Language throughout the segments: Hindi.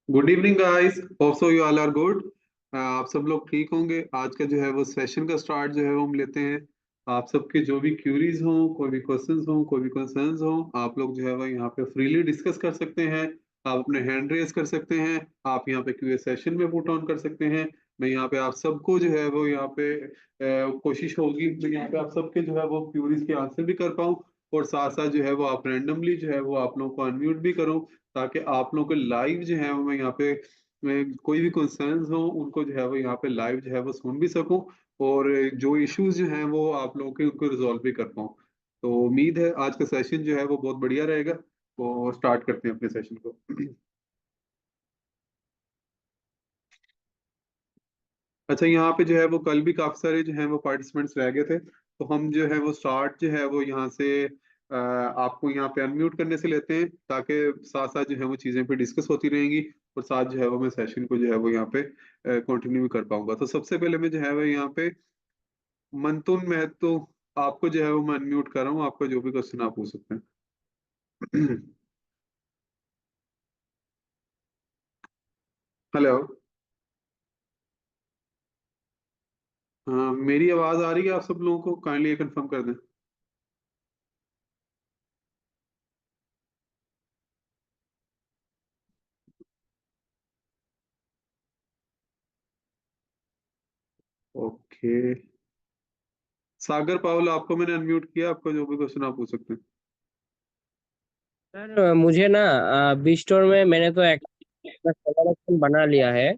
Good evening guys, hope so you all are good. आप सब लोग ठीक होंगे। आज का जो है वो सेशन का स्टार्ट जो है वो हम लेते हैं। आप सबके जो भी क्यूरीज हों, कोई भी क्वेश्चंस हों, कोई भी कंसर्न्स हों, आप लोग जो है वो यहाँ पे फ्रीली डिस्कस कर सकते हैं। आप अपने हैंड रेज कर सकते हैं। आप यहाँ पे क्यूए सेशन में पुट ऑन कर सकते हैं। मैं यहाँ पे आप सबको जो है वो यहाँ पे कोशिश होगी मैं यहाँ पे आप सबके जो है वो क्यूरीज के आंसर भी कर पाऊँ। और साथ साथ जो है वो आप रैंडमली जो है वो आप लोगों को अनम्यूट भी करूँ, ताकि आप लोगों के लाइव जो है वो मैं यहाँ पे कोई भी कंसर्न्स हो उनको जो है वो यहाँ पे लाइव जो है वो सुन भी सकूं। और जो इश्यूज जो हैं वो आप लोगों के उनको रिजॉल्व भी कर पाऊं। तो उम्मीद है आज का सेशन जो है वो बहुत बढ़िया रहेगा। तो स्टार्ट करते हैं अपने सेशन को। अच्छा, यहाँ पे जो है वो कल भी काफी सारे जो है वो पार्टिसिपेंट्स रह गए थे, तो हम जो है वो स्टार्ट जो है वो यहाँ से आपको यहाँ पे अनम्यूट करने से लेते हैं, ताकि साथ साथ जो है वो चीजें पे डिस्कस होती रहेंगी। और साथ जो है वो मैं सेशन को जो है वो यहाँ पे कंटिन्यू भी कर पाऊंगा। तो सबसे पहले मैं जो है वो यहाँ पे मंतुन महतो, आपको जो है वो मैं अनम्यूट कर रहा हूँ। आपका जो भी क्वेश्चन आप पूछ सकते हैं। हेलो। हाँ, मेरी आवाज आ रही है आप सब लोगों को? काइंडली ये कंफर्म कर दें। ओके। सागर पावल, आपको मैंने अनम्यूट किया। आपका जो भी क्वेश्चन आप पूछ सकते हैं। सर मुझे ना बी स्टोर में मैंने तो एक कलेक्शन बना लिया है।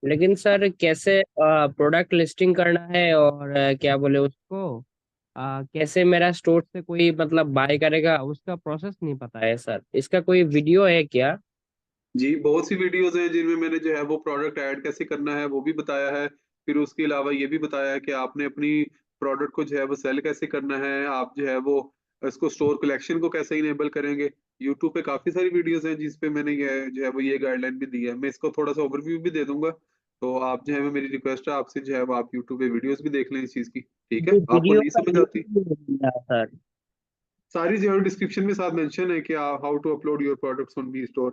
लेकिन सर कैसे प्रोडक्ट लिस्टिंग करना है और क्या बोले उसको कैसे मेरा स्टोर से कोई मतलब बाय करेगा उसका प्रोसेस नहीं पता है सर। इसका कोई वीडियो है क्या? जी, बहुत सी वीडियोस हैं जिनमें मैंने जो है वो प्रोडक्ट ऐड कैसे करना है वो भी बताया है। फिर उसके अलावा ये भी बताया है कि आपने अपनी प्रोडक्ट को जो है वो सेल कैसे करना है। आप जो है वो इसको स्टोर कलेक्शन को कैसे इनेबल करेंगे। यूट्यूब पे काफी सारी वीडियोस हैं जिसपे मैंने ये जो है वो ये गाइडलाइन भी दी है। मैं इसको थोड़ा सा ओवरव्यू भी दे दूंगा। तो आप जो है वो मेरी रिक्वेस्ट है आपसे जो है वो आप यूट्यूब पे वीडियोस भी देख लें इस चीज की। ठीक है, ये आपको वीडियो नहीं का समझ लिंक आती, नहीं मिल रहा सर। सारी जो है डिस्क्रिप्शन में साथ मेंशन है कि how to upload your products on B store.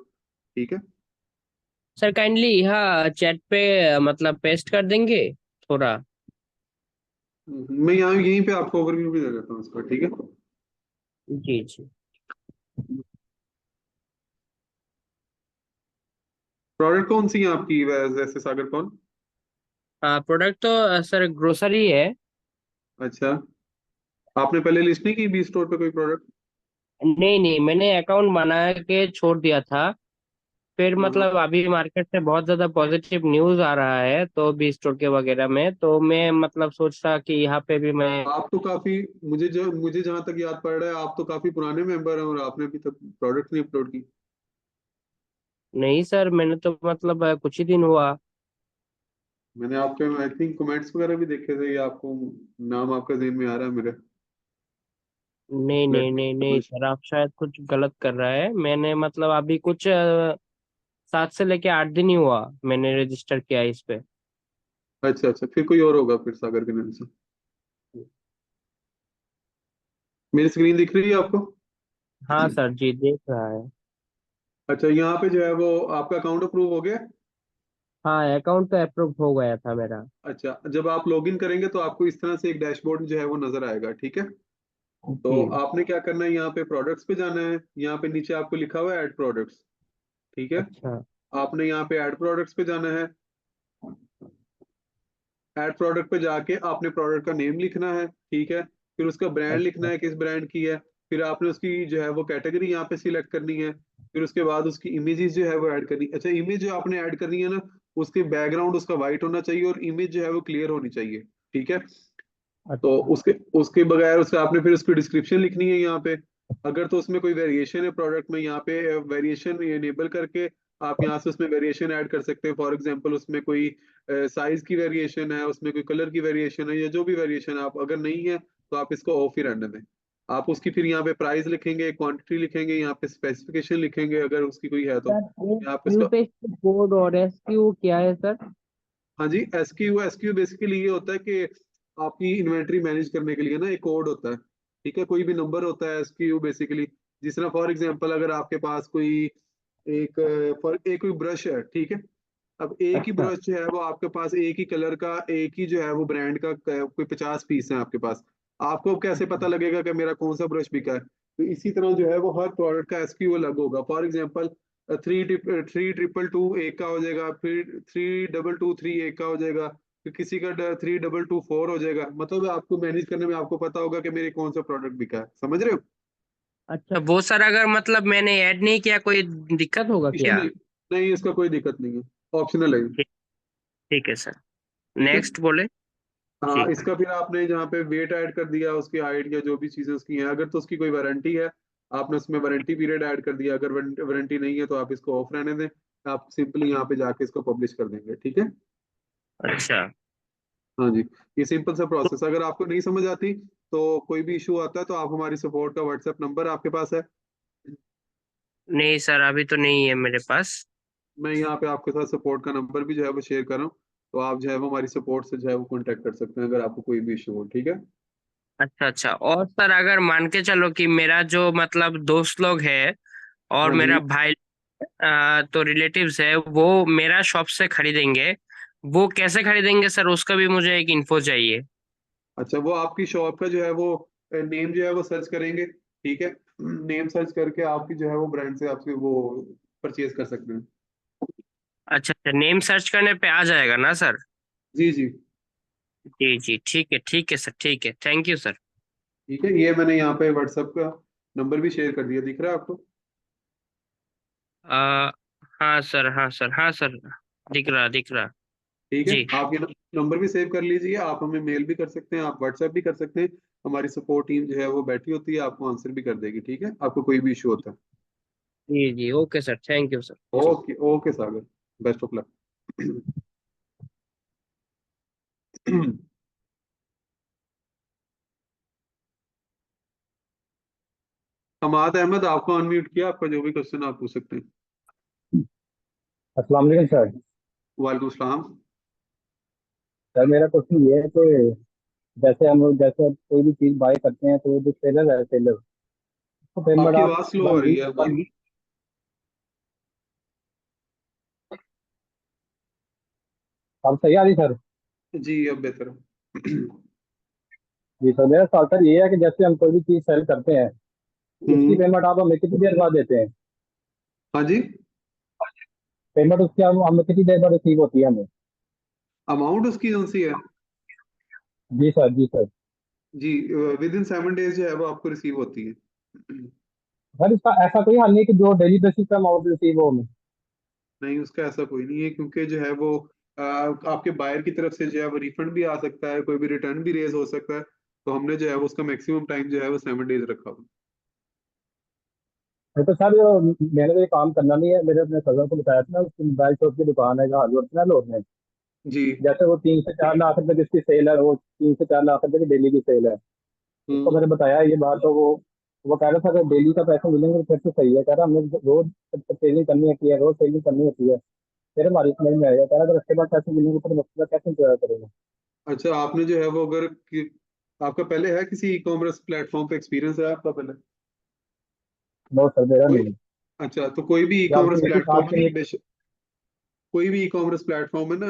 ठीक है। सर काइंडली यहाँ चैट पे मतलब पेस्ट कर देंगे थोड़ा। मैं यहाँ यहीं पे आपको ओवरव्यू भी दे देता हूँ इसका। ठीक है। जी जी। प्रोडक्ट कौन सी है आपकी वैसे सागर कौन? प्रोडक्ट तो सर ग्रोसरी है। अच्छा, आपने पहले लिस्ट नहीं की बी स्टोर पे कोई प्रोडक्ट? नहीं नहीं, मैंने अकाउंट बना के छोड़ दिया था। फिर हाँ। मतलब अभी मार्केट से बहुत ज्यादा पॉजिटिव न्यूज आ रहा है तो भी स्टोर के वगैरह में, तो मैं मतलब सोच रहा कि यहाँ पे भी मैं। आप तो काफी, मुझे जहां तक याद पड़ रहा है आप तो काफी पुराने मेंबर हैं और आपने अभी तक प्रोडक्ट नहीं अपलोड की। नहीं सर, मैंने तो मतलब कुछ ही दिन हुआ। मैंने आपके आई थिंक कमेंट्स वगैरह भी देखे थे, ये आपको नाम आपका ज़हन में आ रहा है मेरे। नहीं लेट नहीं मी नहीं नहीं डबल। सर, आप शायद कुछ गलत कर रहा है। मैंने मतलब अभी कुछ 7 से लेके 8 दिन ही हुआ मैंने रजिस्टर किया इस पे। अच्छा अच्छा, फिर कोई और होगा फिर सागर के नाम से। मेरी स्क्रीन दिख रही है आपको? हाँ सर जी, देख रहा है। अच्छा, यहाँ पे जो है वो आपका अकाउंट अप्रूव हो गया। हाँ, अकाउंट तो अप्रूव हो गया था मेरा। अच्छा, जब आप लॉगिन करेंगे तो आपको इस तरह से एक डैशबोर्ड जो है वो नजर आएगा। ठीक है। तो जी। आपने क्या करना है, यहाँ पे प्रोडक्ट्स पे जाना है। यहाँ पे नीचे आपको लिखा हुआ है ऐड प्रोडक्ट्स। ठीक है। अच्छा। आपने यहाँ पे ऐड प्रोडक्ट्स पे जाना है। ऐड प्रोडक्ट पे जाके आपने प्रोडक्ट का नेम लिखना है। ठीक है। फिर उसका ब्रांड लिखना अच्छा। है, किस ब्रांड की है। फिर आपने उसकी जो है वो कैटेगरी यहाँ पे सिलेक्ट करनी है। फिर उसके बाद उसकी इमेजेस जो है वो ऐड करनी। अच्छा, इमेज जो आपने ऐड करनी है ना, उसके बैकग्राउंड उसका वाइट होना चाहिए और इमेज जो है वो क्लियर होनी चाहिए। ठीक है। तो अच्छा। उसके उसके बगैर उसका आपने फिर उसकी डिस्क्रिप्शन लिखनी है यहाँ पे। अगर तो उसमें कोई वेरिएशन है प्रोडक्ट में, यहाँ पे वेरिएशन इनेबल करके आप यहाँ से उसमें वेरिएशन ऐड कर सकते हैं। फॉर एग्जांपल उसमें कोई साइज की वेरिएशन है, उसमें कोई कलर की वेरिएशन है, या जो भी वेरिएशन है, आप अगर नहीं है तो आप इसको ऑफ ही रहने दें। आप उसकी फिर यहाँ पे प्राइस लिखेंगे, क्वांटिटी लिखेंगे, यहाँ पे स्पेसिफिकेशन लिखेंगे अगर उसकी कोई है तो। सर यहाँ पे क्यू इसका, पे कोड और एस क्यू क्या है सर? हाँ जी, एसक्यू बेसिकली ये होता है कि आपकी इन्वेंट्री मैनेज करने के लिए ना एक कोड होता है। ठीक है, कोई भी नंबर होता है एसक्यू बेसिकली। जिस तरह फॉर एग्जांपल अगर आपके पास कोई एक फॉर एक कोई ब्रश है, ठीक है। अब एक ही अच्छा। ब्रश जो है वो आपके पास एक ही कलर का, एक ही जो है वो ब्रांड का कोई 50 पीस है आपके पास। आपको अब कैसे पता लगेगा कि मेरा कौन सा ब्रश बिका है? तो इसी तरह जो है वो हर प्रोडक्ट का एसक्यू अलग होगा। फॉर एग्जांपल 3,222 एक का हो जाएगा, फिर 3,223 एक का हो जाएगा, फिर किसी का 3,224 हो जाएगा। मतलब आपको मैनेज करने में आपको पता होगा कि मेरे कौन सा प्रोडक्ट बिका है। समझ रहे हो? अच्छा, वो सर अगर मतलब मैंने ऐड नहीं किया कोई दिक्कत होगा इशू क्या? नहीं, नहीं इसका कोई दिक्कत नहीं है, ऑप्शनल है ये। ठीक। ठीक है सर। ठीक है। नेक्स्ट बोले। हाँ, ठीक। इसका फिर आपने जहाँ पे वेट ऐड कर दिया, उसकी हाइट या जो भी चीजें उसकी हैं, अगर तो उसकी कोई वारंटी है, आपने उसमें वारंटी पीरियड ऐड कर दिया। अगर वारंटी नहीं है तो आप इसको ऑफ रहने दें। आप सिंपली यहाँ पे जाके इसको पब्लिश कर देंगे, ठीक है। अच्छा। हाँ जी, ये सिंपल सा प्रोसेस। अगर आपको नहीं समझ आती तो कोई भी इशू आता है तो आप हमारी सपोर्ट का व्हाट्सएप नंबर आपके पास है। नहीं सर, अभी तो नहीं है मेरे पास। मैं यहाँ पे आपके साथ सपोर्ट का नंबर भी जो है वो शेयर कर रहा हूँ। तो आप जो है वो हमारी सपोर्ट से जो है वो कांटेक्ट कर सकते हैं अगर आपको कोई भी इशू हो, ठीक है। अच्छा अच्छा, और सर अगर मान के चलो कि मेरा जो मतलब दोस्त लोग है और हाँ जी। मेरा भाई, तो रिलेटिव्स है, वो मेरा शॉप से खरीदेंगे, वो कैसे खरीदेंगे सर? उसका भी मुझे एक इन्फो चाहिए। अच्छा, वो आपकी शॉप का जो है वो नेम जो है वो सर्च करेंगे, ठीक है। नेम सर्च करके आपकी जो है वो ब्रांड से आपसे वो परचेज कर सकते हैं। अच्छा अच्छा, नेम सर्च करने पे आ जाएगा ना सर? जी जी। जी जी, ठीक है सर, ठीक है, थैंक यू सर। ठीक है, ये मैंने यहाँ पे व्हाट्सएप का नंबर भी शेयर कर दिया, दिख रहा है आपको? आ, हाँ सर, हाँ सर, हाँ सर, दिख रहा दिख रहा। ठीक है, जी आप ये नंबर भी सेव कर लीजिए। आप हमें मेल भी कर सकते हैं, आप व्हाट्सएप भी कर सकते हैं। हमारी सपोर्ट टीम जो है वो बैठी होती है, आपको आंसर भी कर देगी, ठीक है, आपको कोई भी इशू होता है। जी जी, okay sir, thank you sir. Okay okay Sagar, best of luck. Hammad Ahmed, आपको अनम्यूट किया, आपका जो भी क्वेश्चन आप पूछ सकते हैं। अस्सलाम वालेकुम सर। वालेकुम सलाम। सर मेरा क्वेश्चन ये है कि जैसे हम लोग जैसे कोई भी चीज़ बाय करते हैं तो वो जो सेलर है सेलर, तो पेमेंट आपकी आप आवाज स्लो आ वन रही वीक है वन अभी। वीक अब सही आ रही सर? जी अब बेहतर है। जी सर, मेरा सवाल सर ये है कि जैसे हम कोई भी चीज़ सेल करते हैं तो उसकी हम्म। पेमेंट आप हमें कितनी देर बाद देते हैं? हाँ जी। पेमेंट उसकी हम हमें कितनी देर बाद रिसीव होती है हमें? अमाउंट उसकी कौन सी है? जी सर, जी सर। जी, विद इन 7 डेज जो है वो आपको रिसीव होती है। सर इसका ऐसा कोई हाल नहीं है कि जो डेली बेसिस पे अमाउंट रिसीव हो हमें? नहीं, उसका ऐसा कोई नहीं है, क्योंकि जो है वो आपके बायर की तरफ से जो है वो रिफंड भी आ सकता है, कोई भी रिटर्न भी रेज हो सकता है। तो हमने जो है वो उसका मैक्सिमम टाइम जो है वो 7 डेज रखा हुआ नहीं तो सर मैंने तो ये काम करना नहीं है, मेरे अपने कजन को बताया था ना, उसकी मोबाइल शॉप की दुकान है जहाँ जोड़ते हैं लोग में। है। जी। जैसे वो 3 से 4 लाख रुपए जिसकी सेल है, वो 3 से 4 लाख रुपए की डेली की सेल है। उसको हम्म। मैंने बताया ये बात, तो वो कह रहा था अगर डेली का पैसा मिलेंगे तो फिर तो सही है। कह रहा हमने रोज सेलिंग करनी होती है, रोज सेलिंग करनी होती है, फिर हमारी समझ में आएगा। कह रहा अगर उसके बाद पैसे मिलेंगे तो उसके बाद कैसे इंतजार करेंगे? अच्छा, आपने जो है वो अगर आपका पहले है किसी ई कॉमर्स प्लेटफॉर्म पे एक्सपीरियंस है आपका पहले? नो सर, मेरा कोई, नहीं है। अच्छा तो कोई भी ई या कॉमर्स आपकी मेरी प्लेटफॉर्म है आपकी ना, एक कोई भी ई कॉमर्स प्लेटफॉर्म है ना,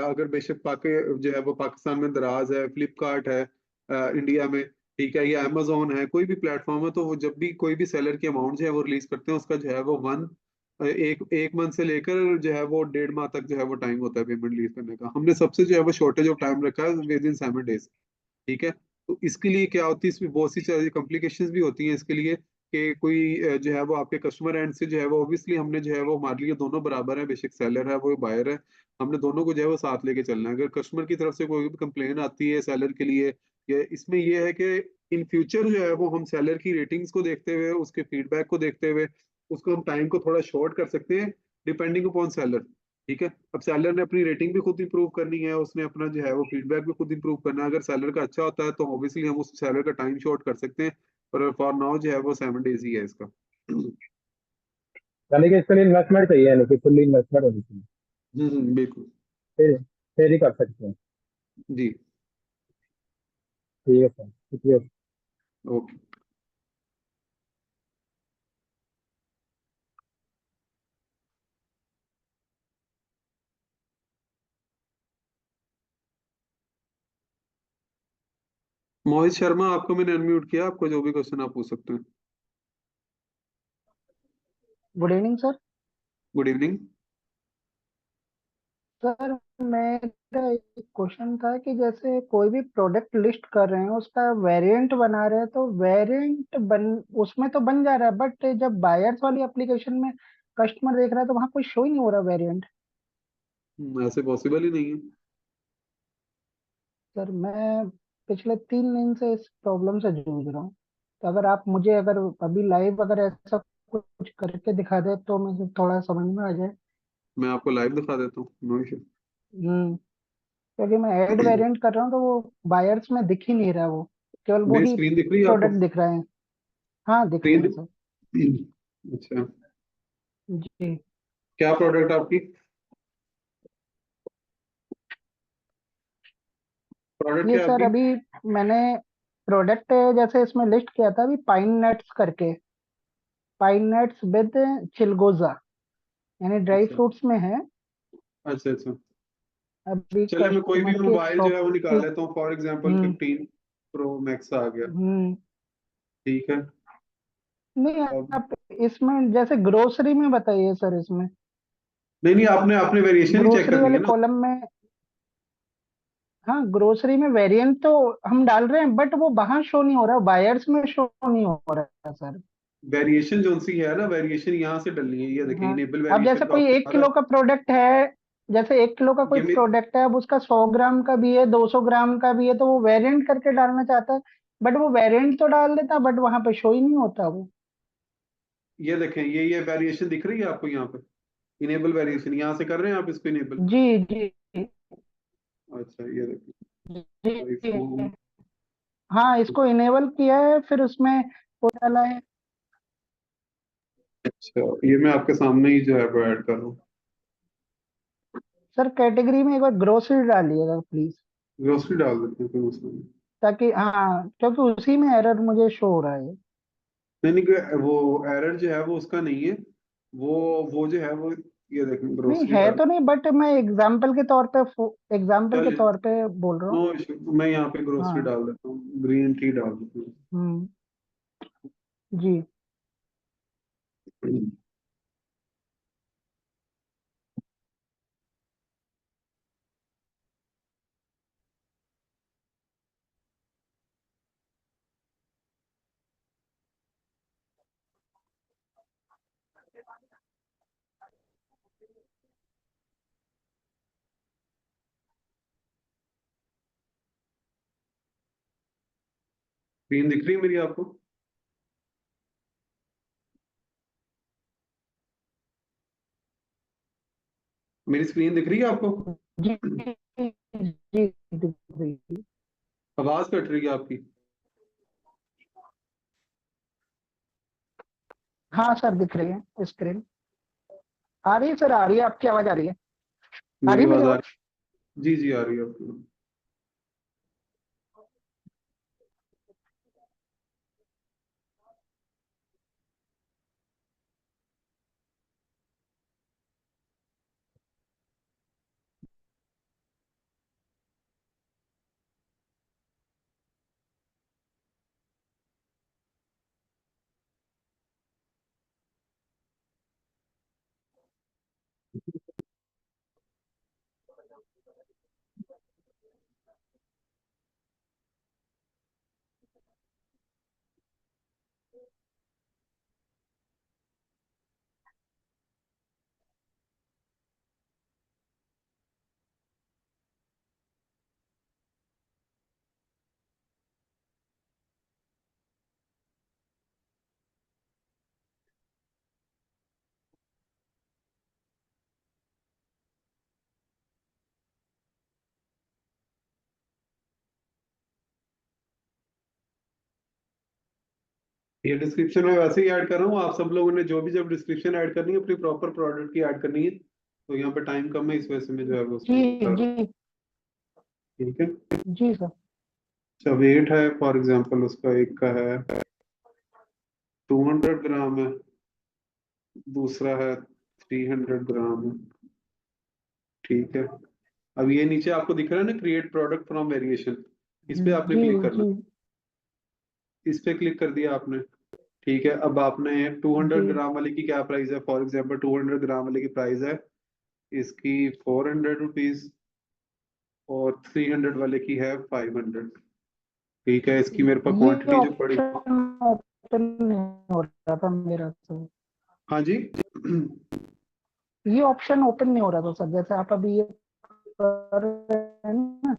अगर बेशक जो है वो पाकिस्तान में दराज है, फ्लिपकार्ट है, इंडिया में, ठीक है, या अमेजोन है, कोई भी प्लेटफॉर्म है, तो वो जब भी कोई भी सेलर की अमाउंट जो है वो रिलीज करते हैं, उसका जो है वो एक मंथ से लेकर जो है वो 1.5 माह तक जो है वो टाइम होता है पेमेंट रिलीज करने का। हमने सबसे जो है वो शॉर्टेज ऑफ टाइम रखा है विद इन 7 डेज, ठीक है। तो इसके लिए क्या होती है, इसमें बहुत सी कॉम्प्लिकेशंस भी होती हैं इसके लिए, कि कोई जो है वो आपके कस्टमर एंड से जो है वो ऑब्वियसली हमने जो है वो हमारे लिए दोनों बराबर है, बेशक सेलर है वो बायर है, हमने दोनों को जो है वो साथ लेके चलना है। अगर कस्टमर की तरफ से कोई भी कंप्लेन आती है सेलर के लिए, या इसमें ये है कि इन फ्यूचर जो है वो हम सेलर की रेटिंग्स को देखते हुए, उसके फीडबैक को देखते हुए, उसको हम टाइम को थोड़ा शॉर्ट कर सकते हैं, डिपेंडिंग अपॉन सेलर, ठीक है। अब सेलर ने अपनी रेटिंग भी खुद इंप्रूव करनी है, उसने अपना जो है वो फीडबैक भी खुद इंप्रूव करना है। अगर सेलर का अच्छा होता है तो ऑब्वियसली हम उस सेलर का टाइम शॉर्ट कर सकते हैं, पर फॉर नाउ जो है वो 7 डेज ही है इसका। यानी कि इसके लिए इन्वेस्टमेंट चाहिए, यानी कि फुल्ली इन्वेस्टमेंट होनी चाहिए, बिल्कुल। फिर ही कर सकते हैं। जी। ठीक है सर, शुक्रिया। ओके। मोहित शर्मा, आपको मैंने अनम्यूट किया, आपको जो भी क्वेश्चन आप पूछ सकते हैं। Good evening sir. Good evening. Sir मेरा एक क्वेश्चन था कि जैसे कोई भी प्रोडक्ट लिस्ट कर रहे हैं उसका वेरिएंट बना रहे हैं तो वेरिएंट बन उसमें तो बन जा रहा है, बट जब बायर्स वाली एप्लीकेशन में कस्टमर देख रहा है तो वहां कोई शो ही नहीं हो रहा वेरिएंट। ऐसे पॉसिबल ही नहीं है। सर मैं पिछले 3 दिन से इस प्रॉब्लम से जूझ रहा हूँ, तो अगर आप मुझे अगर अभी लाइव अगर ऐसा कुछ करके दिखा दे तो मुझे थोड़ा समझ में आ जाए। मैं आपको लाइव दिखा देता हूँ, नो इशू। हम्म क्योंकि मैं ऐड वेरिएंट कर रहा हूँ तो वो बायर्स में दिख ही नहीं रहा, वो केवल मेरी वही स्क्रीन दिख रही है आपको? प्रोडक्ट दिख रहे हैं। हाँ दिख रहे स्क्रीन हैं सर। अच्छा, जी। क्या प्रोडक्ट आपकी? प्रोडक्ट ये क्या सर आपकी? अभी मैंने प्रोडक्ट जैसे इसमें लिस्ट किया था अभी पाइन नट्स करके, पाइन नट्स विद चिलगोजा, यानी ड्राई अच्छा फ्रूट्स में है। अच्छा अच्छा। अभी चलिए, मैं कोई भी कस्टमर की एक मोबाइल जो शॉप है वो थी। निकाल लेता हूँ, for example hmm 15 pro max आ गया। हम्म ठीक है। नहीं, अब आप इसमें जैसे ग्रोसरी में बताइए सर, इसमें नहीं नहीं, आपने आपने वेरिएशन ही चेक ग्रोसरी करनी वाले है ना। कॉलम में। हाँ ग्रोसरी में वेरिएंट तो हम डाल रहे हैं बट वो वहां शो नहीं हो रहा, बायर्स में शो नहीं हो रहा है सर। वेरिएशन जो सी है ना, वेरिएशन यहाँ से डलनी है, ये देखिए, हाँ इनेबल अब वेरिएशन जैसे तो कोई आपको एक आ रहा किलो का प्रोडक्ट है, जैसे 1 किलो का है। कोई प्रोडक्ट है, अब उसका 100 ग्राम का भी है, 200 ग्राम का भी है, तो वो वेरिएंट करके डालना चाहता है, बट वो वेरिएंट तो डाल देता बट वहां पे शो ही नहीं होता वो। ये देखें, ये वेरिएशन दिख रही है आपको यहाँ पे? इनेबल वेरिएशन यहाँ से कर रहे हैं आप इसको इनेबल। जी जी अच्छा, ये देखिए, जी। आईफोन। हाँ इसको इनेबल किया है, फिर उसमें वो डाला है। अच्छा, ये मैं आपके सामने ही जो है वो ऐड कर रहा हूँ। सर कैटेगरी में एक बार ग्रोसरी डालिएगा प्लीज, ग्रोसरी डाल देते हैं फिर उसमें। ताकि हाँ क्योंकि उसी में एरर मुझे शो हो रहा है। नहीं नहीं, वो एरर जो है वो उसका नहीं है। वो जो है वो, ये देखें, नहीं ग्रोसरी है डाल। तो नहीं, बट मैं एग्जाम्पल के चलिए, तौर पे बोल रहा नो हूँ। इशू, मैं यहाँ पे ग्रोसरी हाँ। डाल देता हूँ, ग्रीन टी डाल देता हम्म जी। हूँ। स्क्रीन दिख रही है मेरी आपको? मेरी स्क्रीन दिख रही है आपको? जी जी दिख रही है। आवाज कट रही है आपकी। हाँ सर दिख रही है स्क्रीन। आ रही है सर, आ रही है, आपकी आवाज आ रही है। आ रही मेरी है मेरी आवाज आ आवाज। रही? जी जी, आ रही है आपकी। ये डिस्क्रिप्शन में वैसे ही ऐड कर रहा हूँ, आप सब लोगों ने जो भी जब डिस्क्रिप्शन ऐड करनी है अपनी प्रॉपर प्रोडक्ट की ऐड करनी है, तो यहाँ पे टाइम कम है, इस वजह से मैं जो है वो जी उसको कर रहा हूँ। जी ठीक है। जी सर। अच्छा, वेट है फॉर एग्जांपल उसका, एक का है 200 ग्राम है, दूसरा है 300 ग्राम है। ठीक है। अब ये नीचे आपको दिख रहा है ना, क्रिएट प्रोडक्ट फ्रॉम वेरिएशन, इस पे आपने जी क्लिक करना। जी इस पे क्लिक कर दिया आपने, ठीक है। अब आपने 200 जी ग्राम वाले की क्या प्राइस है, फॉर एग्जांपल 200 ग्राम वाले की प्राइस है इसकी 400 रुपीज, और 300 वाले की है 500, ठीक है। इसकी मेरे पास ये क्वांटिटी जो पड़ी, ऑप्शन ओपन नहीं हो रहा था मेरा तो, हाँ जी। ये ऑप्शन ओपन नहीं हो रहा था सर, जैसे आप अभी ये कर रहे हैं ना,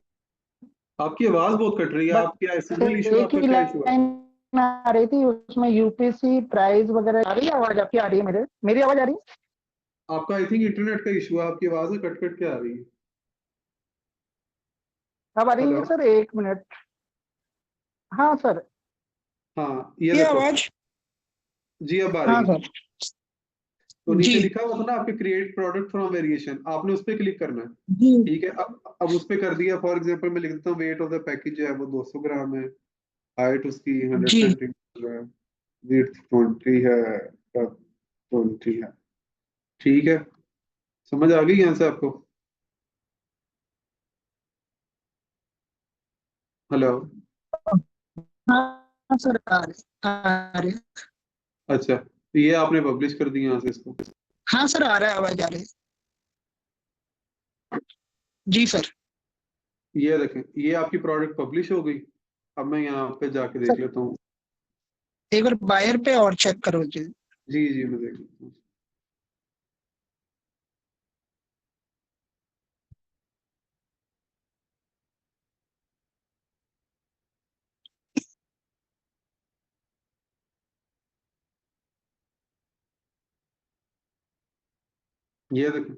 आपकी आवाज बहुत कट रही है, बस आप क्या सिग्नल इशू, एक आपका ही क्या इशू है? लाइन आ रही थी, उसमें यूपीसी प्राइस वगैरह आ रही है। आवाज आपकी आ रही है, मेरी आवाज आ रही है? आपका आई थिंक इंटरनेट का इशू है, आपकी आवाज में कट कट के आ रही है। अब आ रही हेलो, है सर, एक मिनट। हाँ सर, हाँ ये ये देखो, आवाज। जी अब आ रही हाँ है। सर। तो जी नीचे लिखा हुआ था ना आपके क्रिएट प्रोडक्ट फ्रॉम वेरिएशन, आपने उस पर क्लिक करना है, जी ठीक है। अब उस पर कर दिया, फॉर एग्जांपल मैं लिख देता हूँ वेट ऑफ द पैकेज जो है वो 200 ग्राम है, हाइट उसकी 100 जी। सेंटीमीटर है, विड्थ 20 है, डेप्थ 20 है, ठीक है। समझ आ गई यहाँ से आपको? हेलो, हाँ सर, आ रही। अच्छा, तो ये आपने पब्लिश कर दी यहाँ से इसको, हाँ सर, आ रहा है, आवाज आ रही है। जी सर। ये देखें, ये आपकी प्रोडक्ट पब्लिश हो गई। अब मैं यहाँ पे जाके देख सर लेता हूँ। एक बार बायर पे और चेक करो जी। जी जी, मैं देख लेता हूँ। ये देखें,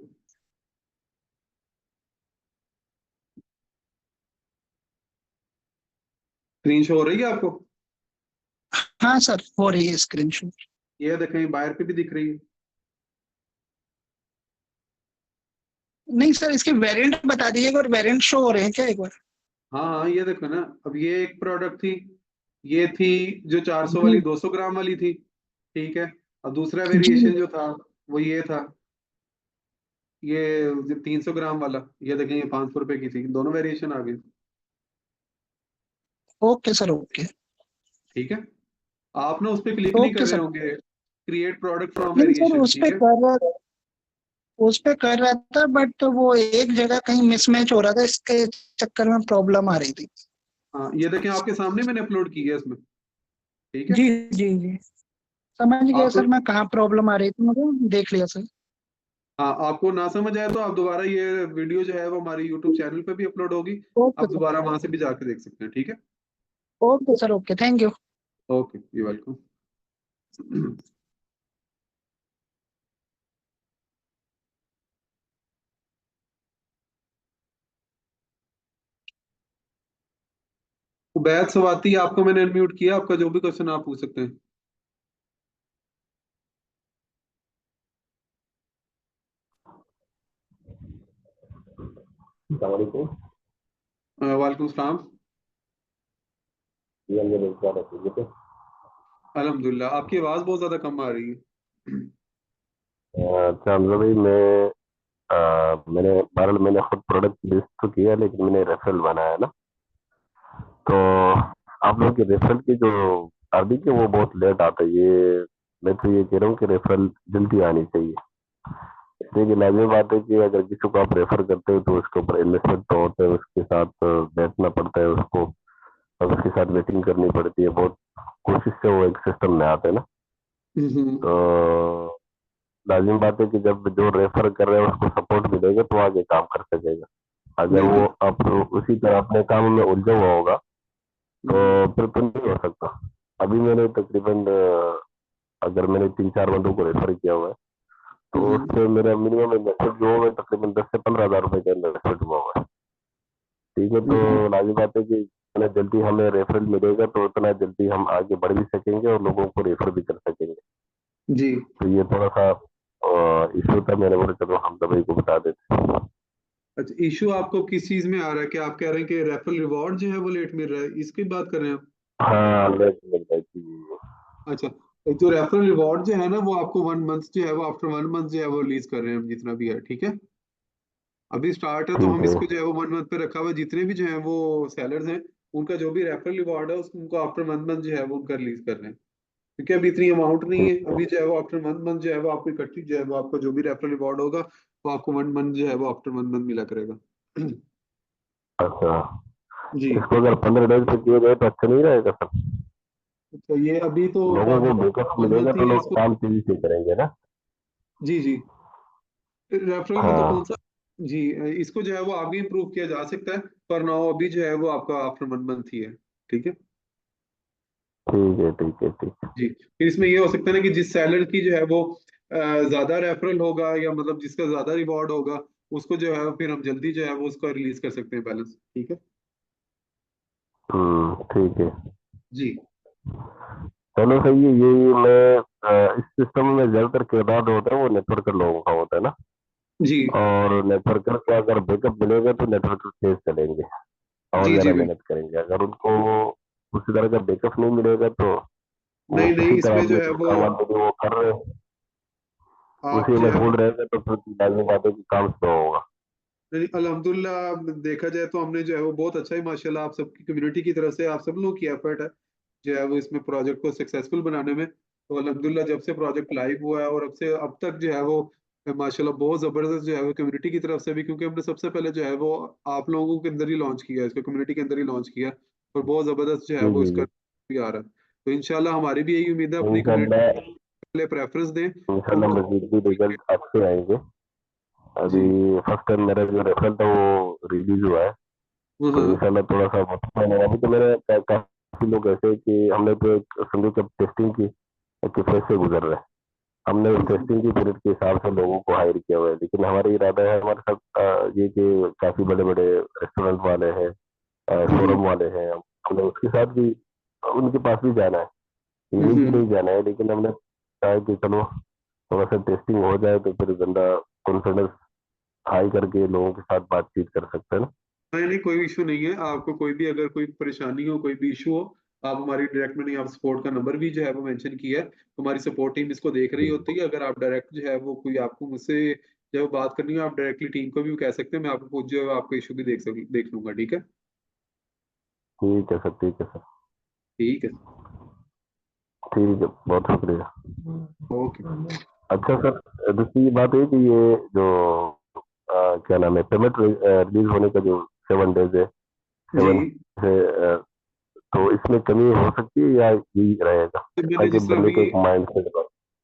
स्क्रीन शो हो रही है आपको? हाँ सर, हो रही है स्क्रीनशॉट। ये देखें, बायर पे भी दिख रही है। नहीं सर, इसके वेरिएंट बता दीजिएगा, और वेरिएंट शो हो रहे हैं क्या एक बार? हाँ हाँ, ये देखो ना, अब ये एक प्रोडक्ट थी, ये थी जो 400 वाली जी 200 ग्राम वाली थी, ठीक है। अब दूसरा जी। वेरिएशन जो था वो ये था, ये 300 ग्राम वाला, ये देखें ये 500 रुपए की थी, दोनों वेरिएशन आ गए, ओके सर, ओके। ठीक है। आप ना उस पर क्लिक नहीं कर ओके रहे सर। होंगे, क्रिएट प्रोडक्ट फ्रॉम नहीं सर, वेरिएशन, ठीक है। उस पे कर रहा था, बट वो एक जगह कहीं मिसमैच हो रहा था, इसके चक्कर में प्रॉब्लम आ रही थी। हाँ ये देखें, आपके सामने मैंने अपलोड की है इसमें, ठीक है। जी जी जी, समझ गया आपको, सर, मैं कहाँ प्रॉब्लम आ रही थी, मुझे देख लिया सर। हाँ आपको ना समझ आए तो आप दोबारा, ये वीडियो जो है वो हमारी यूट्यूब चैनल पे भी अपलोड होगी, ओके आप सर। दोबारा वहां से भी जाके देख सकते हैं, ठीक है। Okay sir, okay, thank you. Okay, you welcome. Ubaid सवाती, आपको मैंने अनम्यूट किया, आपका जो भी क्वेश्चन आप पूछ सकते हैं। अस्सलामुअलैकुम। वालेकुम सलाम। जी हम ये क्या रखिए थे। अल्हम्दुलिल्लाह, आपकी आवाज बहुत ज्यादा कम आ रही है। अच्छा हमजा भाई, मैंने बहरहाल मैंने खुद प्रोडक्ट लिस्ट तो किया, लेकिन मैंने रेफरल बनाया ना। तो आप लोग के रेफरल की जो तारीख है वो बहुत लेट आता है। ये मैं तो ये कह रहा हूँ कि रेफरल जल्दी आनी चाहिए। इसलिए कि लाजमी बात है कि अगर किसी को आप रेफर करते हो तो उसके ऊपर इन्वेस्टमेंट तो होता है, उसके साथ बैठना पड़ता है उसको, और उसके साथ मीटिंग करनी पड़ती है, बहुत कोशिश से वो एक सिस्टम में आते हैं ना। हम्म, तो लाजिम बात है कि जब जो रेफर कर रहे हैं उसको सपोर्ट मिलेगा तो आगे काम कर सकेगा। अगर वो बिल्कुल। अब उसी तरह अपने काम में उलझा हुआ होगा तो हम्म, फिर तो नहीं हो सकता। अभी मैंने तकरीबन अगर मैंने 3-4 बंदों को रेफर किया हुआ है तो हम्म, उससे मेरा मिनिमम इन्वेस्टमेंट जो है तकरीबन 10 से 15 हज़ार रुपए का इन्वेस्टमेंट हुआ हुआ है। ठीक है, तो हम्म, लाजिम बात है कि जितना जल्दी हमें रेफरल मिलेगा तो उतना जल्दी हम आगे बढ़ भी सकेंगे और लोगों को रेफर भी कर सकेंगे। जी। तो ये थोड़ा सा इशू था, मैंने बोला चलो हम भाई को बता देते हैं। अच्छा, इशू आपको किस चीज में आ रहा है, कि आप कह रहे हैं कि रेफरल रिवॉर्ड जो है वो लेट मिल रहा है, इसकी बात कर रहे हैं आप? हाँ लेट मिल रहा है जी। अच्छा, एक जो रेफरल रिवॉर्ड जो है ना, वो आपको 1 मंथ जो है वो, आफ्टर 1 मंथ जो है वो रिलीज कर रहे हैं हम, जितना भी है, ठीक है। अभी स्टार्ट है तो ठीक हम है। इसको जो है वो 1 मंथ पे रखा हुआ है, जितने भी जो है वो सेलर्स हैं उनका जो भी रेफरल रिवॉर्ड है उनको आफ्टर 1 मंथ जो है वो उनका रिलीज कर रहे हैं, क्योंकि अभी इतनी अमाउंट नहीं है। ठीक है। अभी जो है वो आफ्टर 1 मंथ जो है वो आपको इकट्ठी जो है वो आपका जो भी रेफरल रिवॉर्ड होगा वो आपको 1 मंथ जो है वो आफ्टर 1 मंथ मिला करेगा। अच्छा, जी। इसको अगर 15 डेज पे किए जाए तो अच्छा नहीं रहेगा सर? तो ये अभी तो लोगों को आपका बैकअप 1 मंथ मिलेगा ही तो है लोग इसको। काम तेजी से करेंगे ना। जी जी। रेफरल में तो कौन हाँ, सा। जी। इसको जो है वो आगे इम्प्रूव किया जा सकता है, पर नाउ अभी जो है वो आपका आफ्टर 1 मंथ ही है। ठीक है। ठीक है, ठीक है, ठीक है। जी, फिर इसमें ये हो सकता है ना कि जिस सेलर की जो है वो ज्यादा रेफरल होगा या मतलब जिसका ज्यादा रिवॉर्ड होगा, उसको जो है फिर हम जल्दी जो है वो उसका रिलीज कर सकते हैं बैलेंस। ठीक है। ठीक है। जी चलो सही है। ये मैं इस सिस्टम में ज्यादातर किरदार होता है वो नेटवर्कर लोगों का होता है ना। जी और नेटवर्कर का अगर बैकअप मिलेगा तो नेटवर्कर तेज चलेंगे और जी जी ज्यादा बिल्कुल। मेहनत करेंगे। अगर उनको उसी तरह का बैकअप नहीं मिलेगा तो वो नहीं नहीं, किसी तरह इसमें जो अपने है जो वो काम आते वो कर रहे हैं, आप उसी जो में है वो भूल रहेगा तो फिर लाजमी बात है कि काम स्लो होगा। अल्हम्दुलिल्लाह देखा जाए तो हमने जो है वो बहुत अच्छा ही माशाल्लाह आप सबकी कम्युनिटी की तरफ से आप सब लोगों की एफर्ट है जो है वो इसमें प्रोजेक्ट को सक्सेसफुल बनाने में। तो अल्हम्दुलिल्लाह जब से प्रोजेक्ट लाइव हुआ है और अब तक जो है वो माशाल्लाह बहुत जबरदस्त जो है वो कम्युनिटी की तरफ से भी, क्योंकि हमने सबसे पहले जो है वो आप लोगों के अंदर ही लॉन्च किया है, इसको कम्युनिटी के अंदर ही लॉन्च किया, और बहुत जबरदस्त जो है जी वो जी इसका जी। भी आ रहा है। तो इंशाल्लाह हमारी भी यही उम्मीद है अपनी कम्युनिटी इंशाल्लाह, के लिए प्रेफरेंस दें इंशाल्लाह उनको। मजीद भी रिजल्ट अच्छे आएंगे। जी। अभी फर्स्ट टाइम मेरा जो रेफरल था वो रिलीज हुआ है। हाँ तो हाँ। इंशाल्लाह थोड़ा सा बहुत अच्छा होगा। अभी तो मेरे काफी लोग ऐसे हैं कि हमने तो एक समझो कि टेस्टिंग की कि फेज से गुजर रहे हैं। हमने उस बिल्कुल। टेस्टिंग की पीरियड के हिसाब से लोगों को हायर किया हुआ है, लेकिन हमारा इरादा है हमारे साथ ये कि काफी बड़े बड़े रेस्टोरेंट वाले हैं, हम्म शोरूम वाले हैं, हमने उसके साथ भी उनके पास भी जाना है। ये भी हम्म। नहीं जाना है, लेकिन हमने कहा है कि चलो थोड़ा सा टेस्टिंग हो जाए तो फिर बंदा कॉन्फिडेंस हाई करके लोगों के साथ बातचीत कर सकता है ना। नहीं नहीं, कोई इशू नहीं है। आपको कोई भी अगर कोई परेशानी हो, कोई भी इशू हो, आप हमारी डायरेक्ट में नहीं, आप सपोर्ट का नंबर भी जो है वो मेंशन किया है, तो हमारी सपोर्ट टीम इसको देख रही होती है। अगर आप डायरेक्ट जो है वो कोई आपको मुझसे जब बात करनी हो, आप डायरेक्टली टीम को भी कह सकते हैं, मैं आपको खुद जो है आपका इशू भी देख लूंगा। ठीक है। ठीक है सर, ठीक है सर। ठीक है। ठीक है, बहुत शुक्रिया। ओके। अच्छा सर, दूसरी बात है कि ये जो क्या नाम है, पेमेंट रिलीज होने का जो 7 डेज है, जी। 7 से तो इसमें कमी हो सकती है या यही रहेगा, तो मैंने ताकि जिस तरह बंदे अभी को एक माइंड सेट हो।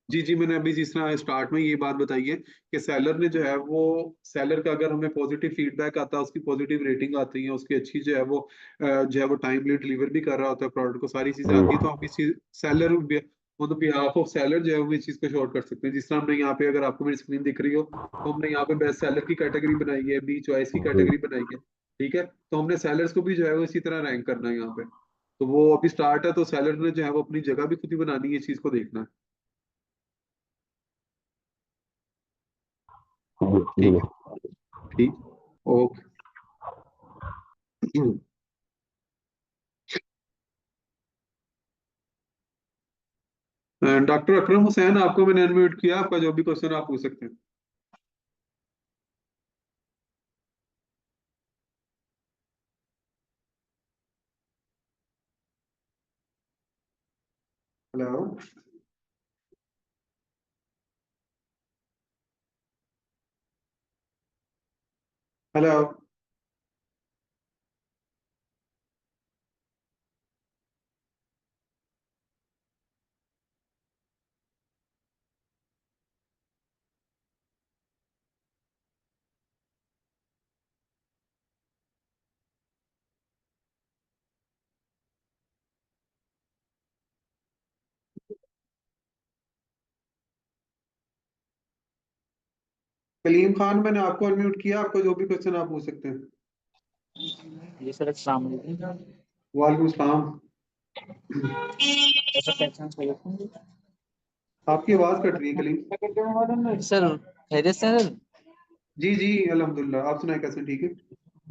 जी जी, मैंने अभी जिस तरह स्टार्ट में ये बात बताई है कि सेलर ने जो है वो सेलर का अगर हमें पॉजिटिव फीडबैक आता है, उसकी पॉजिटिव रेटिंग आती है, उसकी अच्छी जो है वो जो है वो टाइमली डिलीवर भी कर रहा होता है प्रोडक्ट को, सारी चीजें आती है, तो जी हम इस चीज seller on the behalf of seller जो है वो इस चीज को शॉर्ट कर सकते हैं। जिस तरह हमने यहाँ पे, अगर आपको मेरी स्क्रीन दिख रही हो, तो हमने यहाँ पे बेस्ट सेलर की कैटेगरी बनाई है, बी चॉइस की जी। कैटेगरी बनाई है। ठीक है। तो हमने सेलर्स को भी जो है वो इसी तरह रैंक करना है यहाँ पे। तो वो अभी स्टार्ट है, तो सेलर ने जो है वो अपनी जगह भी खुद ही बनानी है, इस चीज को देखना है। जी ठीक जी। है। ठीक। ओके। डॉक्टर अकरम हुसैन, आपको मैंने अनम्यूट किया, आपका जो भी क्वेश्चन आप पूछ सकते हैं। हेलो। हेलो। कलीम खान, मैंने आपको अनम्यूट किया, आपका जो भी क्वेश्चन आप पूछ सकते हैं। जी सर, अस्सलाम वालेकुम। वालेकुम सलाम। ऐसा पहचान चाहिए आपकी आवाज कट रही है कलीम। सर, खैरियत से सर? जी जी, अल्हम्दुलिल्लाह। आप सुनाए, कैसे? ठीक है।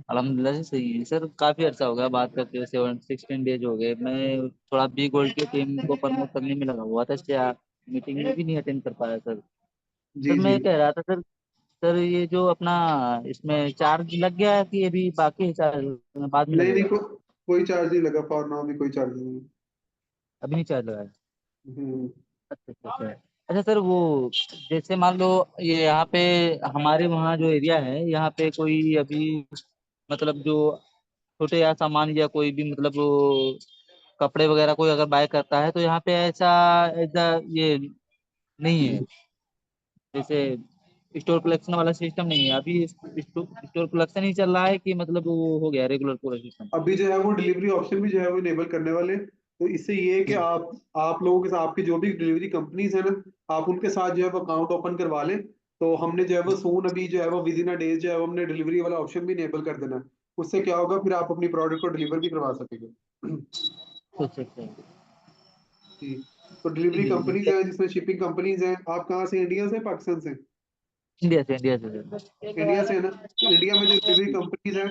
अल्हम्दुलिल्लाह से सही है सर। काफी अर्सा हो गया बात करते हुए, 16 डेज हो गए। मैं थोड़ा बी गोल्ड की टीम को प्रमोट करने में लगा हुआ था, इसलिए मीटिंग में भी नहीं अटेंड कर पाया सर। जी सर मैं जी। ये कह रहा था सर, सर ये जो अपना इसमें चार्ज लग गया है कि अभी बाकी है चार्ज, बाद में नहीं नहीं, लगेगा? कोई चार्ज नहीं लगा, फॉर नाउ भी कोई चार्ज नहीं। अभी नहीं चार्ज लगाया? हम्म। अच्छा अच्छा अच्छा। अच्छा सर, वो जैसे मान लो ये यहाँ पे हमारे वहाँ जो एरिया है, यहाँ पे कोई अभी मतलब जो छोटे या सामान या कोई भी मतलब वो कपड़े वगैरह कोई अगर बाय करता है, तो यहाँ पे ऐसा ऐसा ये नहीं है, जैसे स्टोर कलेक्शन वाला सिस्टम नहीं है अभी। स्टोर कलेक्शन ही चल रहा है कि मतलब वो हो गया रेगुलर पूरा सिस्टम? अभी जो है वो डिलीवरी ऑप्शन भी जो है वो इनेबल करने वाले। तो इससे ये है कि जी आप लोगों के साथ आपकी जो भी डिलीवरी कंपनीज है ना, आप उनके साथ जो है वो अकाउंट ओपन करवा लें। तो हमने जो है वो सून अभी जो है वो विद इन अ डेज जो है वो हमने डिलीवरी वाला ऑप्शन भी इनेबल कर देना है। उससे क्या होगा, फिर आप अपनी प्रोडक्ट को डिलीवर भी करवा सकेंगे। अच्छा अच्छा। जी। तो जी डिलीवरी जी जी कंपनीज हैं जिसमें शिपिंग कंपनीज हैं। आप कहाँ से, इंडिया से पाकिस्तान से? इंडिया से सर। इंडिया से है ना? तो इंडिया में जो डिलीवरी कंपनीज हैं,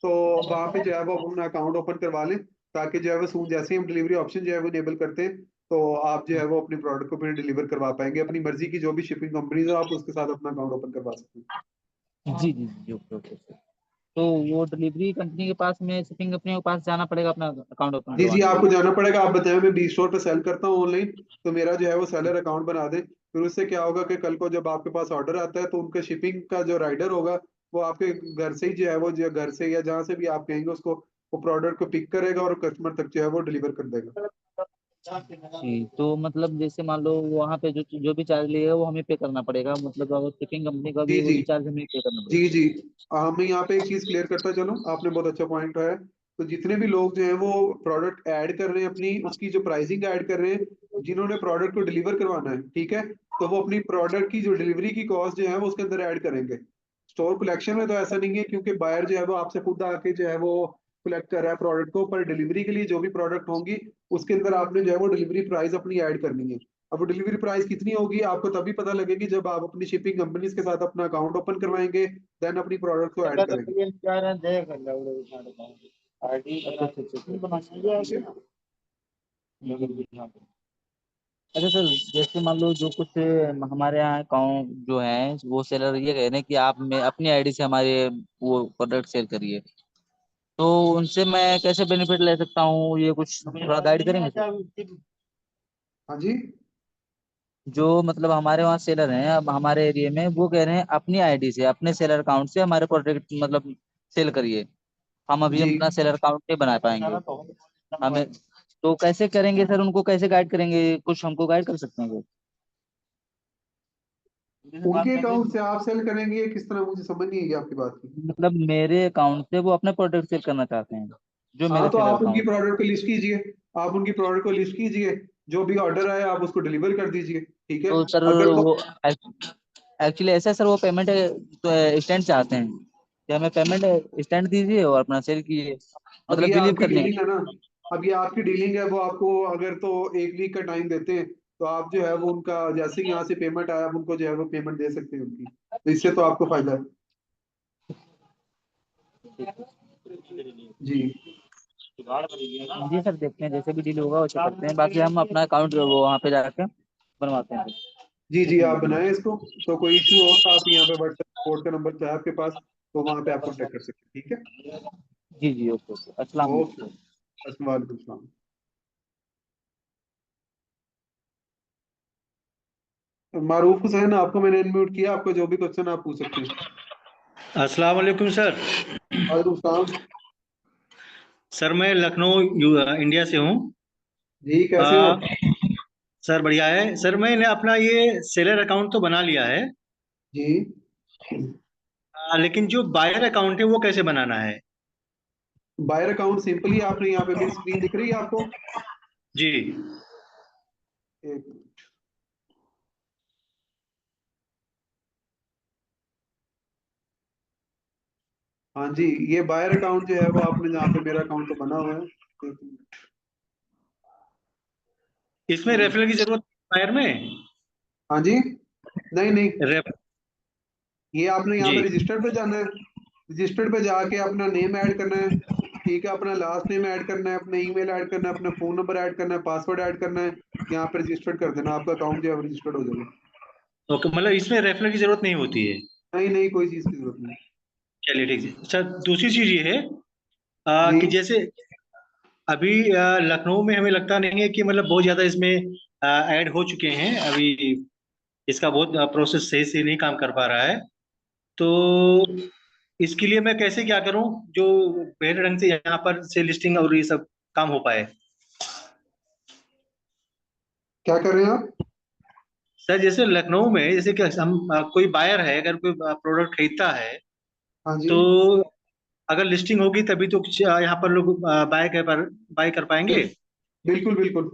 तो वहाँ पे जो है वो अपना अकाउंट ओपन करवा लें, ताकि जो है वो सून जैसे ही हम डिलीवरी ऑप्शन जो है वो इनेबल करते हैं, तो आप जो है वो अपनी प्रोडक्ट को फिर डिलीवर करवा पाएंगे। अपनी मर्जी की जो भी शिपिंग कंपनीज है, आप उसके साथ अपना अकाउंट ओपन करवा सकते हैं। जी जी जी ओके ओके सर। तो वो डिलीवरी कंपनी के पास में, शिपिंग कंपनी के पास जाना पड़ेगा अपना अकाउंट ओपन जी जी, करवाने के आपको लिए? जाना पड़ेगा। आप बताएं, मैं बी स्टोर पे सेल करता हूँ ऑनलाइन, तो मेरा जो है वो सेलर अकाउंट बना दें। फिर उससे क्या होगा कि कल को जब आपके पास ऑर्डर आता है, तो उनका शिपिंग का जो राइडर होगा, वो आपके घर से ही जो है वो, जो घर से या जहाँ से भी आप कहेंगे उसको, वो प्रोडक्ट को पिक करेगा और कस्टमर तक जो है वो डिलीवर कर देगा। जी, तो मतलब जैसे मान लो वहाँ पे जो जो भी चार्ज लगेगा वो हमें पे करना पड़ेगा, मतलब अगर शिपिंग कंपनी का भी जी जी वही चार्ज हमें पे करना जी पड़ेगा? जी। मैं यहाँ पे एक चीज क्लियर करता चलो, आपने बहुत अच्छा पॉइंट उठाया। तो जितने भी लोग जो हैं वो प्रोडक्ट ऐड कर रहे हैं अपनी, उसकी जो प्राइसिंग ऐड कर रहे हैं, जिन्होंने प्रोडक्ट को डिलीवर करवाना है, ठीक है, तो वो अपनी प्रोडक्ट की जो डिलीवरी की कॉस्ट जो है वो उसके अंदर ऐड करेंगे। स्टोर कलेक्शन में तो ऐसा नहीं है, क्योंकि बायर जो है वो आपसे खुद आके जो है वो कलेक्ट कर रहा है प्रोडक्ट को। पर डिलीवरी के लिए जो भी प्रोडक्ट होंगी, उसके अंदर आपने जो है वो डिलीवरी प्राइस अपनी ऐड करनी है। अब डिलीवरी प्राइस कितनी होगी, आपको तभी पता लगेगी जब आप अपनी शिपिंग कंपनीज के साथ अपना अकाउंट ओपन करवाएंगे, देन अपनी प्रोडक्ट को ऐड करेंगे। अच्छा अच्छा अच्छा ठीक है। अच्छा। अच्छा सर, जैसे मान लो जो कुछ हमारे यहाँ अकाउंट जो है वो सेलर ये कह रहे हैं कि आप में अपनी आईडी से हमारे वो प्रोडक्ट सेल करिए, तो उनसे मैं कैसे बेनिफिट ले सकता हूँ, ये कुछ थोड़ा गाइड करेंगे सर? हाँ जी। जो मतलब हमारे वहाँ सेलर हैं अब हमारे एरिया में, वो कह रहे हैं अपनी आईडी से अपने सेलर अकाउंट से हमारे प्रोडक्ट मतलब सेल करिए। हम अभी जी। अपना सेलर अकाउंट नहीं बना पाएंगे हमें, तो कैसे करेंगे सर? उनको कैसे गाइड करेंगे? कुछ हमको गाइड कर सकते हैं वो? उनके अकाउंट से आप सेल करेंगे, किस तरह, मुझे समझ नहीं आई आपकी बात की। मतलब मेरे अकाउंट से वो अपने प्रोडक्ट सेल करना चाहते हैं, जो मेरे हाँ, तो सेलर आप उनकी अकाउंट। प्रोडक्ट को लिस्ट कीजिए। आप उनकी प्रोडक्ट को लिस्ट कीजिए, जो भी ऑर्डर आए आप उसको डिलीवर कर दीजिए, ठीक है। तो सर अगर वो, वो एक्चुअली ऐसा है सर, वो पेमेंट तो स्टैंड चाहते हैं कि हमें पेमेंट स्टैंड दीजिए और अपना सेल कीजिए, अब मतलब ये बिलीव आपकी करने डीलिंग के है ना, अब ये आपकी डीलिंग है। वो आपको अगर तो 1 वीक का टाइम देते हैं, तो आप जो है वो उनका जैसे ही यहाँ से पेमेंट आया, आप उनको जो है वो पेमेंट दे सकते हैं उनकी। तो इससे तो आपको फायदा है। जी लिए। जी सर, देखते हैं जैसे भी डील होगा वैसे करते हैं, बाकी हम अपना अकाउंट वो वहाँ पे जाके बनवाते हैं। जी जी, शिपिंग आप कंपनी। बनाएं इसको। तो कोई इशू हो तो आप यहाँ पे व्हाट्सएप सपोर्ट का नंबर तो है आपके पास, तो वहाँ पे आप कॉन्टेक्ट कर सकते हैं, ठीक है। जी जी ओके ओके, अस्सलाम ओके। वालेकुम। वालेकुम सलाम। मारूफ हुसैन, आपको मैंने अनम्यूट किया, आपको जो भी क्वेश्चन आप पूछ सकते हैं। अस्सलाम वालेकुम सर। वालेकुम सलाम। सर मैं लखनऊ इंडिया से हूँ। जी, कैसे हो? आ, सर बढ़िया है सर। मैंने अपना ये सेलर अकाउंट तो बना लिया है, जी। लेकिन जो बायर अकाउंट है वो कैसे बनाना है? बायर अकाउंट सिंपली, आपने यहाँ पे मेरी स्क्रीन दिख रही है आपको? जी एक मिनट। हाँ जी, ये बायर अकाउंट जो है वो आपने, जहाँ पे मेरा अकाउंट तो बना हुआ है। एक मिनट। इसमें रेफरल की जरूरत बायर में? हाँ जी। नहीं नहीं, रेफ ये आपने यहाँ जी पे रजिस्टर्ड पे जाना है। रजिस्टर्ड पे जाके अपना नेम ऐड करना है, ठीक है, अपना लास्ट नेम ऐड करना है, अपना ईमेल ऐड करना है, अपना फोन नंबर ऐड करना है, पासवर्ड ऐड करना है। यहाँ पे रजिस्टर्ड कर देना, आपका अकाउंट जो है रजिस्टर्ड हो जाएगा। ओके, मतलब इसमें रेफरल की जरूरत नहीं होती है? नहीं नहीं, कोई चीज़ की जरूरत नहीं। चलिए ठीक है। अच्छा, दूसरी चीज ये है जी कि जैसे अभी लखनऊ में हमें लगता नहीं है कि मतलब बहुत ज्यादा इसमें ऐड हो चुके हैं अभी। इसका बहुत प्रोसेस सही से नहीं काम कर पा रहा है। तो इसके लिए मैं कैसे क्या करूं जो बेहतर ढंग से यहाँ पर से लिस्टिंग और ये सब काम हो पाए। क्या कर रहे हैं आप? सर जैसे लखनऊ में जैसे कि हम कोई बायर है अगर कोई प्रोडक्ट खरीदता है हाँ जी। तो अगर लिस्टिंग होगी तभी तो कुछ यहाँ पर लोग बाय कर पाएंगे। बिल्कुल बिल्कुल।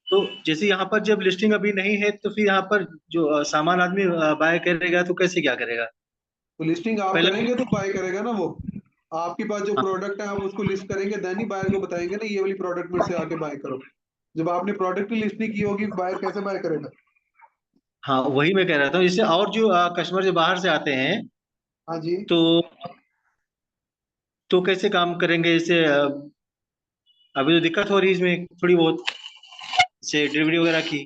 तो जैसे यहाँ पर जब लिस्टिंग अभी नहीं है तो फिर यहाँ पर जो सामान आदमी बाय करेगा तो कैसे क्या करेगा। तो लिस्टिंग आप पहले करेंगे तो बाय करेगा ना वो। आपके पास जो प्रोडक्ट है आप उसको लिस्ट करेंगे, देन ही बायर को बताएंगे ना ये वाली प्रोडक्ट मेरे से आके बाय करो। जब आपने प्रोडक्ट ही लिस्ट नहीं की होगी, बायर कैसे बाय करेगा? हाँ वही मैं कह रहा था जैसे और जो कस्टमर जो बाहर से आते हैं हाँ जी। तो कैसे काम करेंगे जैसे अभी तो दिक्कत हो रही है इसमें थोड़ी बहुत से डिलीवरी वगैरह की।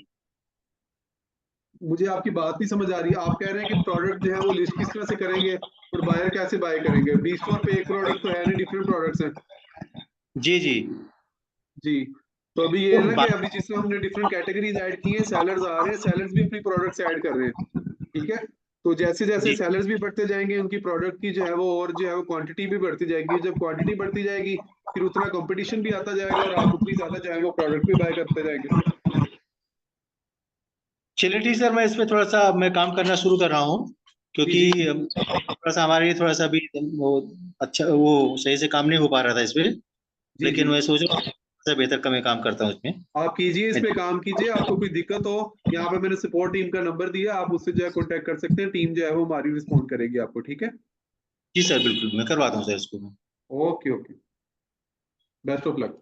मुझे आपकी बात नहीं समझ आ रही है। आप कह रहे हैं कि प्रोडक्ट जो है वो लिस्ट किस तरह से करेंगे और बायर कैसे बाय करेंगे? बी स्टोर पे एक प्रोडक्ट तो है नहीं, डिफरेंट प्रोडक्ट्स हैं। जी जी। जी। तो अभी ये तो है ना कि अभी जिसमें हमने डिफरेंट कैटेगरीज ऐड की हैं, सेलर्स आ रहे हैं, सेलर्स भी अपनी प्रोडक्ट्स ऐड कर रहे हैं। ठीक है। तो जैसे जैसे जी सेलर्स भी बढ़ते जाएंगे, उनकी प्रोडक्ट की जो है वो और जो है वो क्वांटिटी भी बढ़ती जाएगी। जब क्वांटिटी बढ़ती जाएगी फिर उतना कंपटीशन भी आता जाएगा और आप उतनी ज्यादा जो है वो प्रोडक्ट भी बाय करते जाएंगे। चलिए ठीक सर मैं इस पे थोड़ा सा मैं काम करना शुरू कर रहा हूँ जी क्योंकि जी। थोड़ा सा हमारे लिए थोड़ा सा भी वो अच्छा वो सही से काम नहीं हो पा रहा था इस पे। जी लेकिन जी। मैं सोच रहा हूँ थोड़ा सा बेहतर का मैं काम करता हूँ इसमें। आप कीजिए, इस पे काम कीजिए। आपको कोई दिक्कत हो, यहाँ पे मैंने सपोर्ट टीम का नंबर दिया, आप उससे जो है कॉन्टेक्ट कर सकते हैं। टीम जो है वो हमारी रिस्पॉन्ड करेगी आपको। ठीक है। जी सर बिल्कुल मैं करवाता हूँ सर इसको मैं। Okay okay. Best of luck.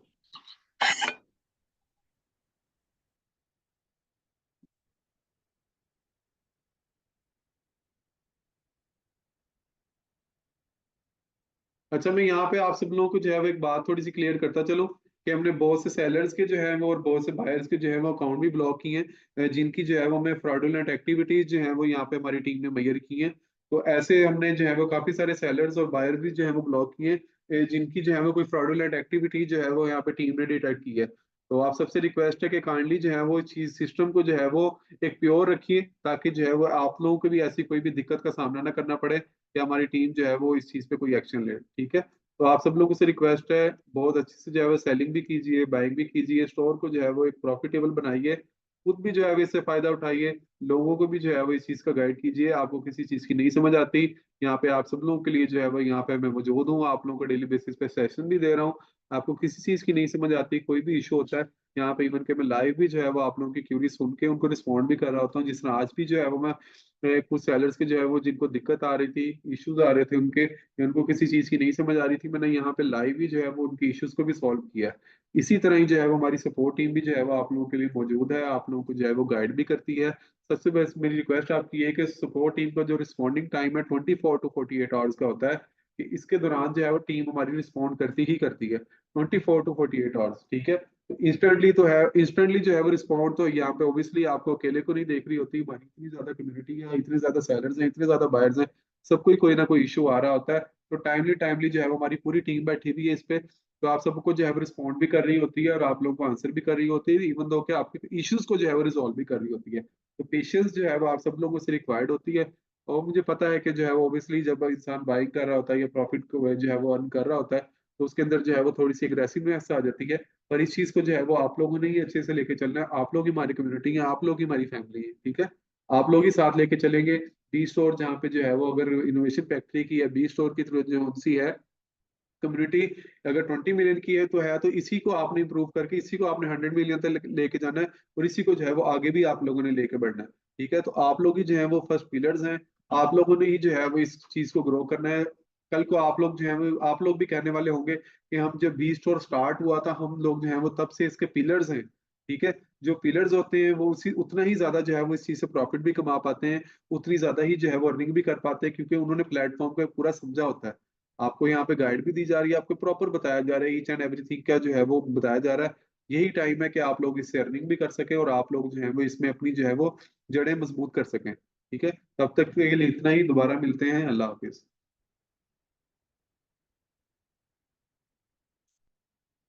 अच्छा, मैं यहाँ पे आप सब लोगों को जो है वो एक बात थोड़ी सी क्लियर करता चलो कि हमने बहुत से सेलर्स के जो है वो और बहुत से बायर्स के जो है वो अकाउंट भी ब्लॉक किए हैं, जिनकी जो है वो हमें फ्रॉडुलेंट एक्टिविटीज जो है वो यहाँ पे हमारी टीम ने मैयर की हैं। तो ऐसे हमने जो है वो काफी सारे सेलर्स और बायर्स भी जो है वो ब्लॉक किए हैं, जिनकी जो है वो कोई फ्रॉडुलेंट एक्टिविटी जो है वो यहाँ पे टीम ने डिटेक्ट की है। तो आप सबसे रिक्वेस्ट है कि काइंडली जो है वो चीज सिस्टम को जो है वो एक प्योर रखिए, ताकि जो है वो आप लोगों को भी ऐसी कोई भी दिक्कत का सामना ना करना पड़े कि हमारी टीम जो है वो इस चीज पे कोई एक्शन ले। ठीक है। तो आप सब लोगों से रिक्वेस्ट है, बहुत अच्छे से जो है वो सेलिंग भी कीजिए, बाइंग भी कीजिए, स्टोर को जो है वो एक प्रॉफिटेबल बनाइए, खुद भी जो है वो इससे फायदा उठाइए, लोगों को भी जो है वो इस चीज का गाइड कीजिए। आपको किसी चीज की नहीं समझ आती, यहाँ पे आप सब लोगों के लिए जो है वो यहाँ पे मैं मौजूद हूँ। आप लोगों को डेली बेसिस पे सेशन भी दे रहा हूँ। आपको किसी चीज की नहीं समझ आती, कोई भी इशू होता है, यहाँ पे इवन के मैं लाइव भी जो है वो आप लोगों की क्यूरी सुन के उनको रिस्पॉन्ड भी कर रहा होता हूँ। जिस तरह आज भी जो है वो मैं कुछ सेलर्स के जो है वो जिनको दिक्कत आ रही थी, इश्यूज आ रहे थे उनके, या उनको किसी चीज की नहीं समझ आ रही थी, मैंने यहाँ पे लाइव ही जो है वो उनकी इश्यूज को भी सॉल्व किया है। इसी तरह ही जो है वो हमारी सपोर्ट टीम भी जो है वो आप लोगों के लिए मौजूद है, आप लोगों को जो है वो गाइड भी करती है। सबसे बेस्ट मेरी रिक्वेस्ट आपकी है कि सपोर्ट टीम का जो रिस्पॉन्डिंग टाइम है 24 to 48 आवर्स का होता है, कि इसके दौरान जो है वो टीम हमारी रिस्पॉन्ड करती ही करती है, 24 to 48 आवर्स। ठीक है। तो इंस्टेंटली तो है, इंस्टेंटली जो है वो रिस्पॉन्ड तो यहाँ पे ऑब्वियसली आपको अकेले को नहीं देख रही होती, हमारी इतनी ज्यादा कम्युनिटी है, इतने ज्यादा सेलर्स हैं, इतने ज्यादा बायर्स हैं, सबको ही कोई ना कोई इशू आ रहा होता है। तो टाइमली टाइमली जो है वो हमारी पूरी टीम बैठी हुई है इस पे, तो आप सबको जो है वो रिस्पॉन्ड भी कर रही होती है और आप लोगों को आंसर भी कर रही होती है, इवन दो कि आपके इश्यूज को जो है वो रिजॉल्व भी कर रही होती है। तो पेशेंस जो है वो आप सब लोगों से रिक्वायर्ड होती है। और मुझे पता है कि जो है वो ऑब्वियसली जब इंसान बाइंग कर रहा होता है या प्रॉफिट को जो है वो अर्न कर रहा होता है, तो उसके अंदर जो है वो थोड़ी सी एग्रेसिवनेस आ जाती है। पर इस चीज को जो है वो आप लोगों ने ही अच्छे से लेके चलना है। आप लोग ही हमारी कम्युनिटी है, आप लोग ही हमारी फैमिली है। ठीक है। आप लोग ही साथ लेके चलेंगे। बी स्टोर जहाँ पे जो है वो अगर इनोवेशन फैक्ट्री की या बी स्टोर की जो सी है कम्युनिटी, अगर 20 मिलियन की है तो इसी को आपने इंप्रूव करके इसी को आपने 100 मिलियन तक लेके जाना है, और इसी को जो है वो आगे भी आप लोगों ने लेके बढ़ना है। ठीक है। तो आप लोग ही जो है वो फर्स्ट पिलर्स हैं, आप लोगों ने ही जो है वो इस चीज को ग्रो करना है। कल को आप लोग जो है वो आप लोग भी कहने वाले होंगे कि हम जब बी स्टोर स्टार्ट हुआ था हम लोग जो है वो तब से इसके पिलर्स हैं। ठीक है। जो पिलर्स होते हैं वो उसी उतना ही ज्यादा जो है वो इस चीज से प्रॉफिट भी कमा पाते हैं, उतनी ज्यादा ही जो है वो अर्निंग भी कर पाते हैं, क्योंकि उन्होंने प्लेटफॉर्म को पूरा समझा होता है। आपको यहाँ पे गाइड भी दी जा रही है, आपको प्रॉपर बताया जा रहा है, ईच एंड एवरीथिंग क्या जो है वो बताया जा रहा है। यही टाइम है कि आप लोग इससे अर्निंग भी कर सकें और आप लोग जो है वो इसमें अपनी जो है वो जड़ें मजबूत कर सकें। ठीक है। तब तक के लिए इतना ही, दोबारा मिलते हैं। अल्लाह हाफिज।